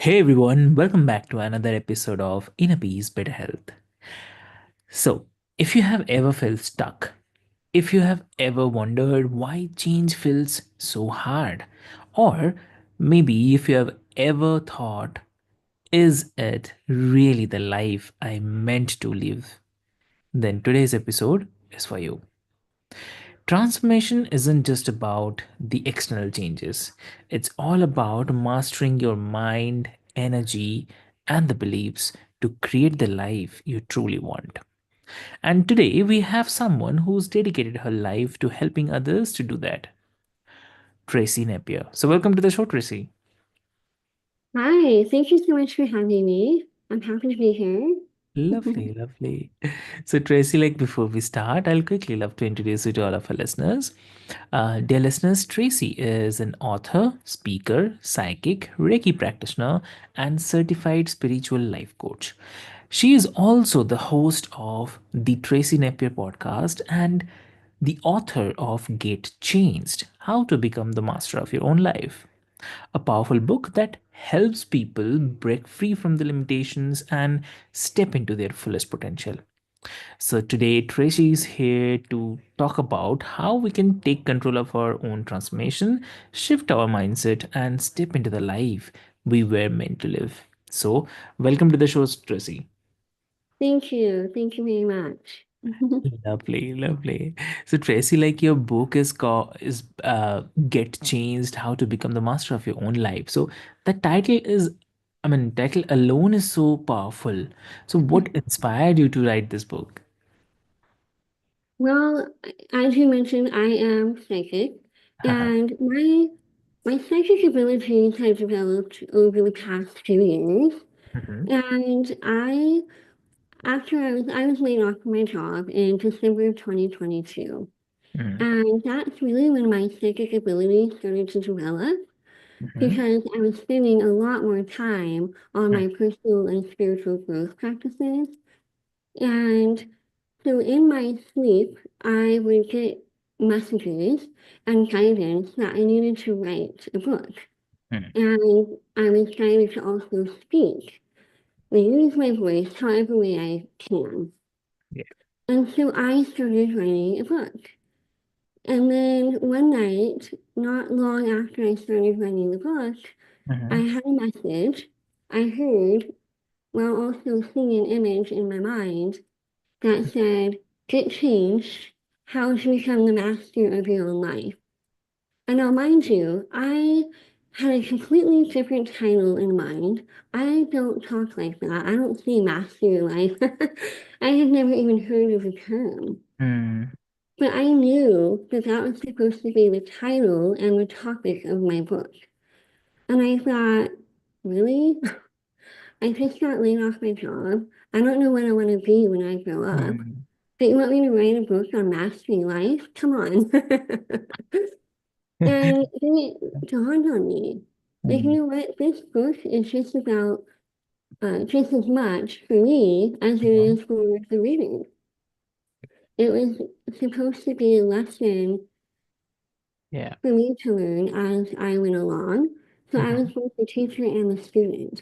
Hey everyone, welcome back to another episode of Inner Peace, Better Health. So, if you have ever felt stuck, if you have ever wondered why change feels so hard, or maybe if you have ever thought, is it really the life I meant to live? Then today's episode is for you. Transformation isn't just about the external changes, it's all about mastering your mind, energy, and the beliefs to create the life you truly want. And today we have someone who's dedicated her life to helping others to do that, Tracy Napier. So, welcome to the show, Tracy. Hi, thank you so much for having me. I'm happy to be here. Lovely, lovely. So, Tracy, like before we start, I'll quickly love to introduce you to all of our listeners. Dear listeners, Tracy is an author, speaker, psychic, Reiki practitioner, and certified spiritual life coach. She is also the host of the Tracy Napier podcast and the author of Get Changed: How to Become the Master of Your Own Life, a powerful book that helps people break free from the limitations and step into their fullest potential. So, today Tracy is here to talk about how we can take control of our own transformation, shift our mindset, and step into the life we were meant to live. So, welcome to the show, Tracy. Thank you. Thank you very much. Lovely, lovely. So Tracy, like your book is called is Get Changed: How to Become the Master of Your Own Life. So the title is, I mean, title alone is so powerful. So what inspired you to write this book? Well, as you mentioned, I am psychic, and my psychic abilities have developed over the past few years. Mm-hmm. And I was laid off from my job in December of 2022, and that's really when my psychic abilities started to develop Mm-hmm. because I was spending a lot more time on my personal and spiritual growth practices. And so in my sleep, I would get messages and guidance that I needed to write a book. Mm-hmm. And I was guided to also speak, and use my voice however way I can. Yeah. And so I started writing a book. And then one night, not long after I started writing the book, I Mm-hmm. had a message I heard while also seeing an image in my mind that said, "Get changed, how to become the master of your own life." And now, mind you, I had a completely different title in mind. I don't talk like that. I don't say master your life. I had never even heard of the term. Mm-hmm. But I knew that that was supposed to be the title and the topic of my book. And I thought, really? I just got laid off my job. I don't know what I want to be when I grow up. But you want me to write a book on mastering life? Come on. And then it dawned on me, like, you Mm-hmm. know what? This book is just about just as much for me as it is for the reading. It was supposed to be a lesson Yeah. for me to learn as I went along. So I was Mm-hmm. both a teacher and a student.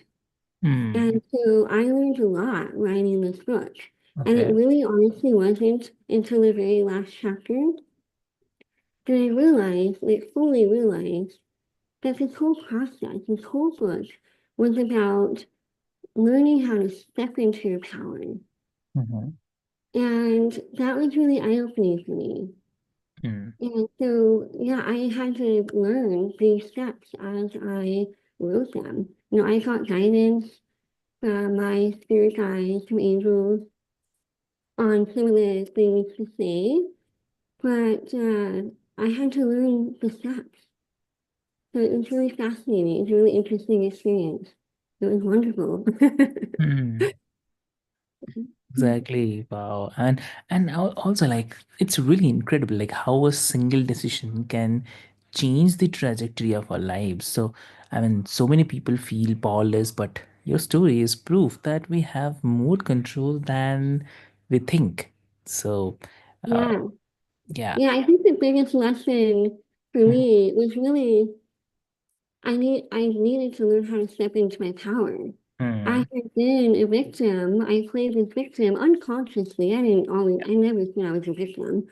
Mm. And so I learned a lot writing this book. And it Okay. really honestly wasn't until the very last chapter that I realized, like fully realized, that this whole process, this whole book was about learning how to step into your power. Mm-hmm. And that was really eye-opening for me. Mm. And so, yeah, I had to learn these steps as I wrote them. You know, I got guidance from my spirit guides, from angels, on some of the things to say, but I had to learn the steps. So it was really fascinating. It was a really interesting experience. It was wonderful. Mm. Exactly. Wow. And also like it's really incredible like how a single decision can change the trajectory of our lives. So I mean so many people feel powerless, but your story is proof that we have more control than we think. So uh Yeah. yeah. Yeah, I think the biggest lesson for Mhm. me was really I needed to learn how to step into my power. I Mm, had been a victim. I played a victim unconsciously. I never said I was a victim.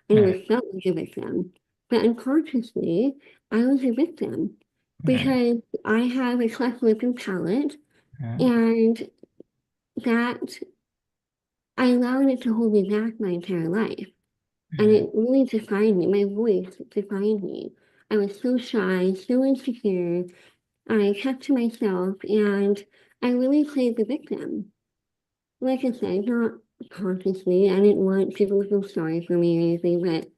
I mm, never felt like a victim. But unconsciously, I was a victim mm, because I have a cleft lip and palate, mm, and that I allowed it to hold me back my entire life. And mm, it really defined me. My voice defined me. I was so shy, so insecure. I kept to myself, and I really played the victim. Like I said, not consciously. I didn't want people to feel sorry for me or anything, but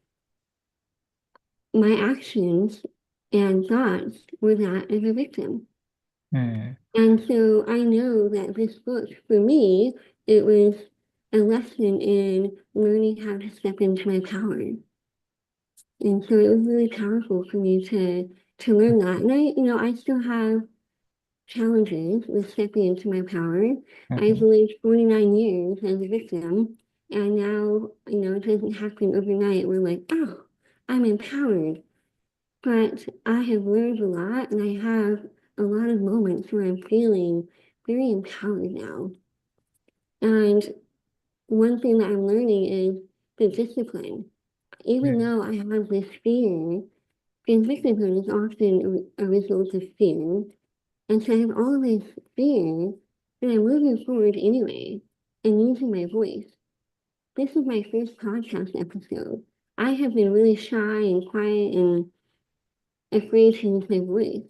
my actions and thoughts were that of a victim. mm, And so I know that this book, for me, it was a lesson in learning how to step into my power. And so it was really powerful for me to learn that. And I still have challenges with stepping into my power. I've mhm, lived 49 years as a victim, and now, it doesn't happen overnight. We're like, oh, I'm empowered. But I have learned a lot, and I have a lot of moments where I'm feeling very empowered now. And one thing that I'm learning is the discipline. Even mm, though I have this fear, because victimhood is often a result of fear, and so I have all this fear, but I'm moving forward anyway and using my voice. This is my first podcast episode. I have been really shy and quiet and afraid to use my voice.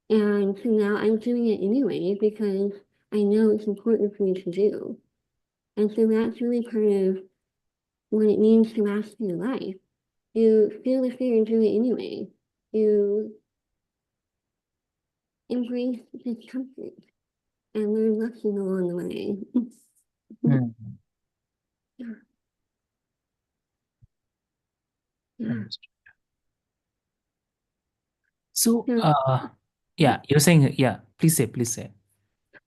And so now I'm doing it anyway because I know it's important for me to do. And so that's really part of what it means to master your life. You feel the fear and do it anyway. You embrace discomfort and learn lessons along the way. mm. Yeah. Understood. So, So, yeah, you're saying, yeah, please say.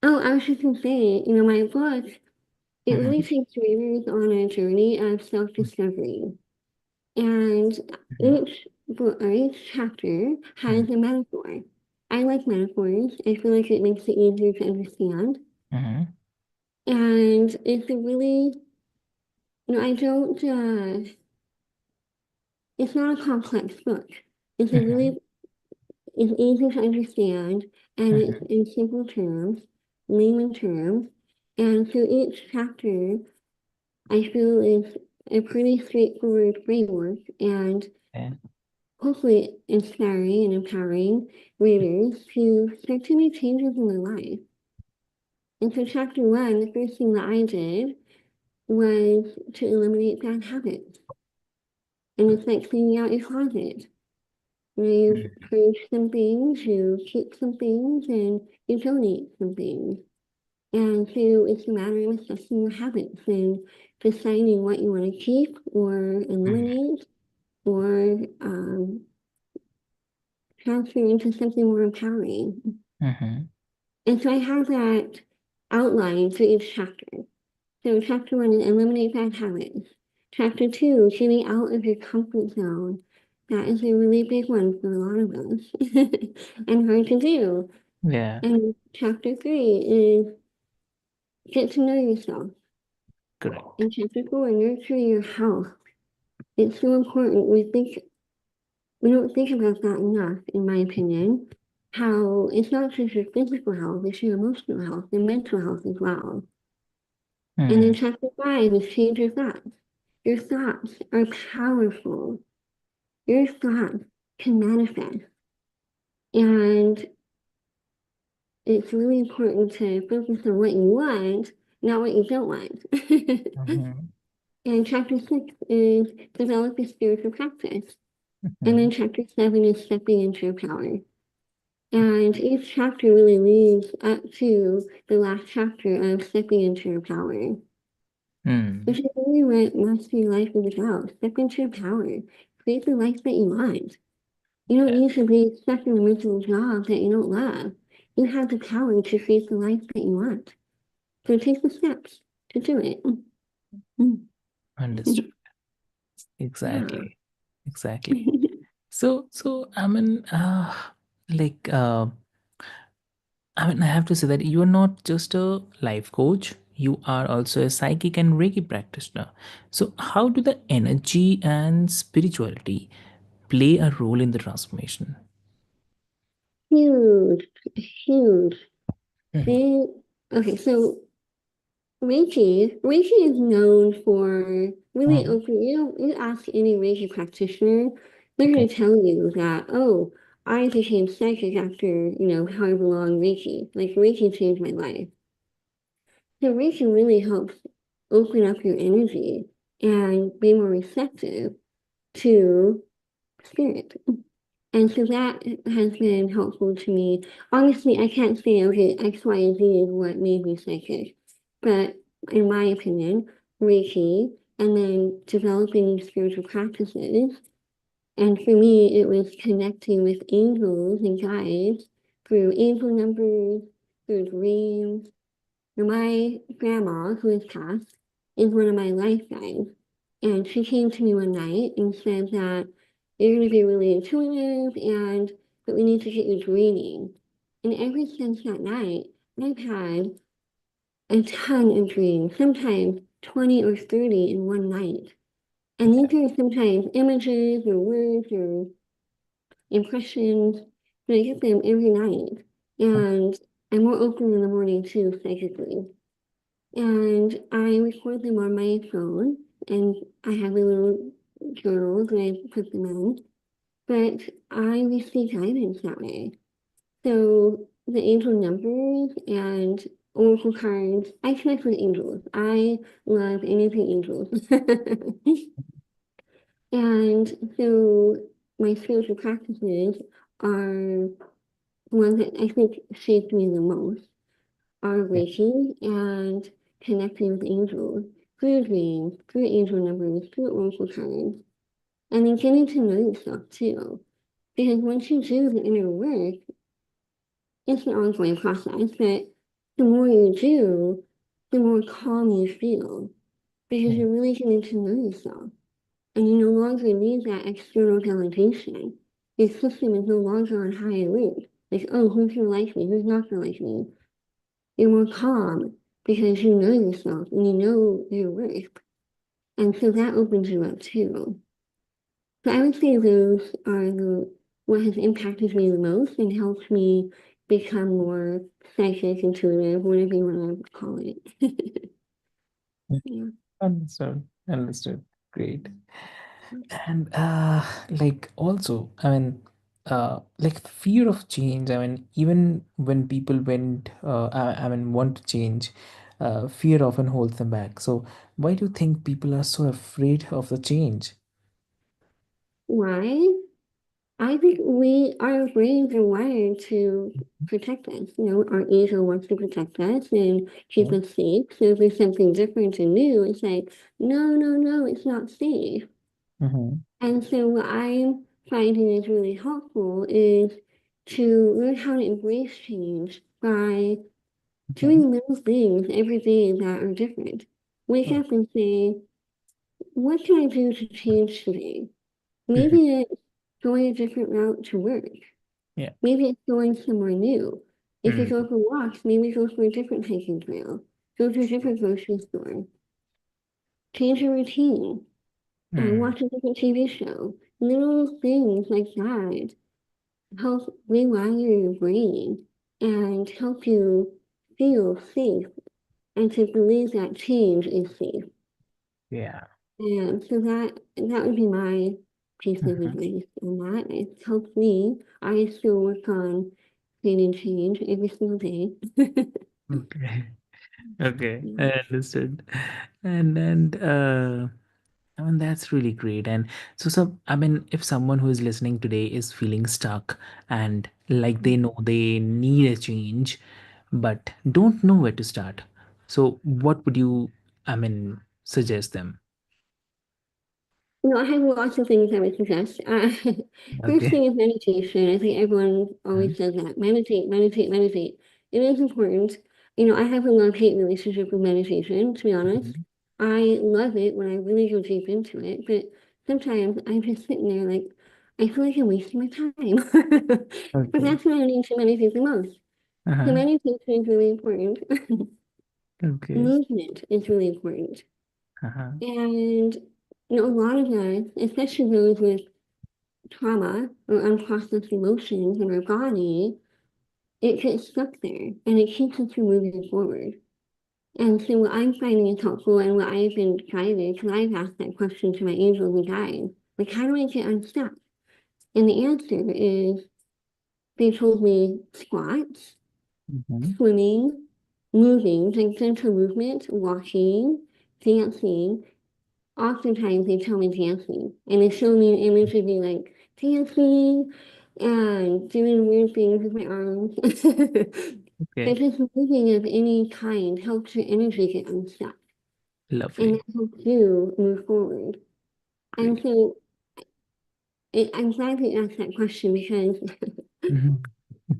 oh, I was just gonna say, my book, it really Mhm, takes readers on a journey of self-discovery. And mhm, each book or each chapter mhm, has a metaphor. I like metaphors. I feel like it makes it easier to understand. mhm, And it's a really, I don't, it's not a complex book. It's a mhm, really, it's easy to understand, and it's mhm, in simple terms, layman terms. And so each chapter I feel is a pretty straightforward framework and yeah, hopefully inspiring and empowering readers to start to make changes in their life. And so, chapter one, the first thing that I did was to eliminate bad habits. And it's like cleaning out your closet. You mm, purge some things, you keep some things, and you donate some things. And so it's a matter of assessing your habits and deciding what you want to keep or mm, eliminate or transfer into something more empowering. mhm, And so I have that outline for each chapter. So chapter one is eliminate bad habits. Chapter two, getting out of your comfort zone. That is a really big one for a lot of us and hard to do. yeah, And chapter three is get to know yourself. correct. And chapter four, nurture your health. It's so important. We don't think about that enough, in my opinion. How it's not just your physical health, it's your emotional health, your mental health as well. And then Mm, chapter five is change your thoughts. Your thoughts are powerful. Your thoughts can manifest. And it's really important to focus on what you want, not what you don't want. mhm, And chapter six is develop a spiritual practice. And then mhm, chapter seven is stepping into your power. And each chapter really leads up to the last chapter of stepping into your power, mm, which is really what mastery life is about. Step into your power. Create the life that you want. You don't yeah, need to be stuck in a miserable job that you don't love. You have the power to create the life that you want. So take the steps to do it. Mm. understood. Yeah. Exactly. Exactly. So, I mean, like I mean, I have to say that you are not just a life coach, you are also a psychic and Reiki practitioner. So, how do the energy and spirituality play a role in the transformation? Huge, huge. Mhm. They, okay, so Reiki is known for really Mhm. open. You ask any Reiki practitioner, they're Okay. going to tell you that, oh, I became psychic after, however long Reiki. Like Reiki changed my life. So Reiki really helps open up your energy and be more receptive to spirit. And so that has been helpful to me. Honestly, I can't say, okay, X, Y, and Z is what made me psychic. But in my opinion, Reiki and then developing spiritual practices. And for me, it was connecting with angels and guides through angel numbers, through dreams. Now, my grandma, who is passed, is one of my life guides. And she came to me one night and said that you're going to be really intuitive and that we need to get you dreaming. And ever since that night, I've had a ton of dreams, sometimes 20 or 30 in one night. And these are sometimes images or words or impressions, but I get them every night. And I'm more open in the morning too, psychically. And I record them on my phone, and I have a little journal that I put them in. But I receive guidance that way. So the angel numbers and oracle cards, I connect with angels. I love anything angels. And so my spiritual practices are ones that I think shaped me the most are Reiki and connecting with angels through dreams, through angel numbers, through oracle cards, and then getting to know yourself too. Because once you do the inner work, it's an ongoing process, but the more you do, the more calm you feel because you're really getting to know yourself. And you no longer need that external validation. Your system is no longer on high alert. Like, oh, who's gonna like me? Who's not gonna like me? You're more calm because you know yourself and you know your worth. And so that opens you up too. So I would say those are what has impacted me the most and helped me become more psychic, intuitive, whatever you want to call it. Yeah. Understood. Understood. Great. And like also, I mean, like fear of change. I mean, even when people I mean, want to change, fear often holds them back. So, why do you think people are so afraid of the change? Why? I think our brains are wired to protect us. Our ego wants to protect us and keep us safe. So if there's something different and new, it's like, no, no, no, it's not safe. Mm-hmm. And so what I'm finding is really helpful is to learn how to embrace change by Mm-hmm. doing little things every day that are different. Wake up and say, what can I do to change today? Mm-hmm. Maybe it's going a different route to work. Yeah. Maybe it's going somewhere new. If you Mm. go for walks, maybe go for a different hiking trail. Go to a different grocery store. Change your routine. Mm. Watch a different TV show. Little things like that help rewire your brain and help you feel safe and to believe that change is safe. Yeah. And so that would be my piece of Mhm. advice on that. It's helped me. I still work on creating change every single day. Okay. Okay. Yeah. I understood. And I mean, that's really great. And so, I mean, if someone who is listening today is feeling stuck and like they know they need a change, but don't know where to start, so what would you, I mean, suggest them? I have lots of things I would suggest. First Okay. thing is meditation. I think everyone Mhm. always says that. Meditate, meditate, meditate. It is important. I have a love-hate relationship with meditation, to be honest. Mhm. I love it when I really go deep into it, but sometimes I'm just sitting there like, I feel like I'm wasting my time. But Okay. that's what I need to meditate the most. So Uh-huh. meditation is really important. Okay. Movement is really important. Uh-huh. And a lot of us, especially those with trauma or unprocessed emotions in our body, it gets stuck there and it keeps us from moving forward. And so what I'm finding is helpful and what I've been guided, because I've asked that question to my angels and guides, like how do I get unstuck? And the answer is they told me squats, Mm-hmm. swimming, moving, like gentle movement, walking, dancing. Oftentimes they tell me dancing, and they show me an image of me like dancing and doing weird things with my arms. But Okay. just moving of any kind helps your energy get unstuck, and Lovely. that helps you move forward. And Great. so I'm glad that you asked that question because Mhm.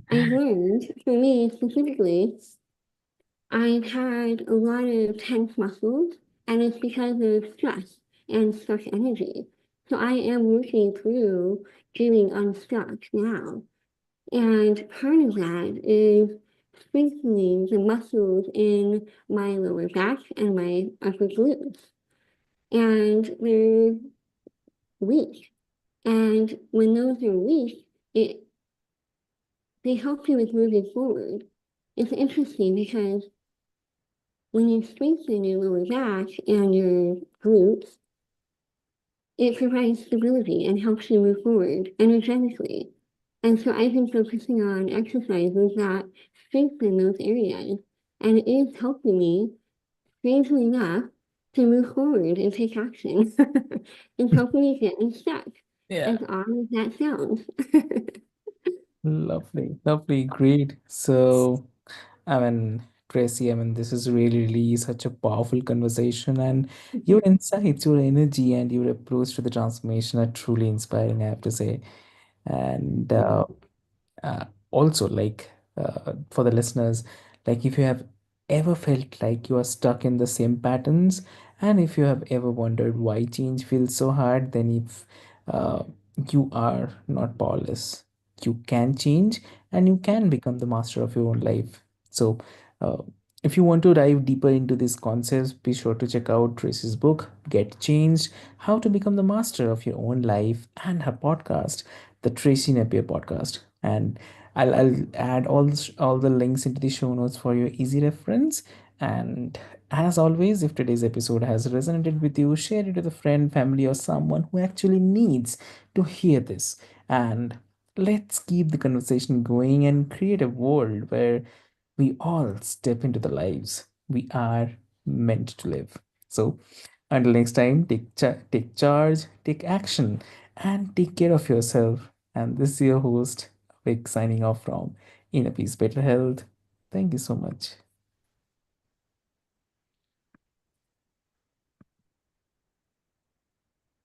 I've learned, for me specifically, I've had a lot of tense muscles, and it's because of stress and stuck energy. So I am working through getting unstuck now. And part of that is strengthening the muscles in my lower back and my upper glutes. And they're weak. And when those are weak, they help you with moving forward. It's interesting because when you strengthen your lower back and your glutes, it provides stability and helps you move forward energetically. And so I've been focusing on exercises that strengthen those areas. And it is helping me, strangely enough, to move forward and take action. It's helping me get unstuck, Yeah. as odd as that sounds. Lovely. Lovely. Great. So, I mean, Tracy, I mean, this is really, really such a powerful conversation, and your insights, your energy, and your approach to the transformation are truly inspiring, I have to say. And uh, also, like, for the listeners, like, if you have ever felt like you are stuck in the same patterns, and if you have ever wondered why change feels so hard, then if uh, you are not powerless, you can change and you can become the master of your own life. So, uh, if you want to dive deeper into these concepts, be sure to check out Tracy's book, Get Changed: How to Become the Master of Your Own Life, and her podcast, the Tracy Napier podcast. And I'll add all the links into the show notes for your easy reference. And as always, if today's episode has resonated with you, share it with a friend, family, or someone who actually needs to hear this. And let's keep the conversation going and create a world where we all step into the lives we are meant to live. So, until next time, take charge, take action, and take care of yourself. And this is your host, Avik, signing off from Inner Peace, Better Health. Thank you so much.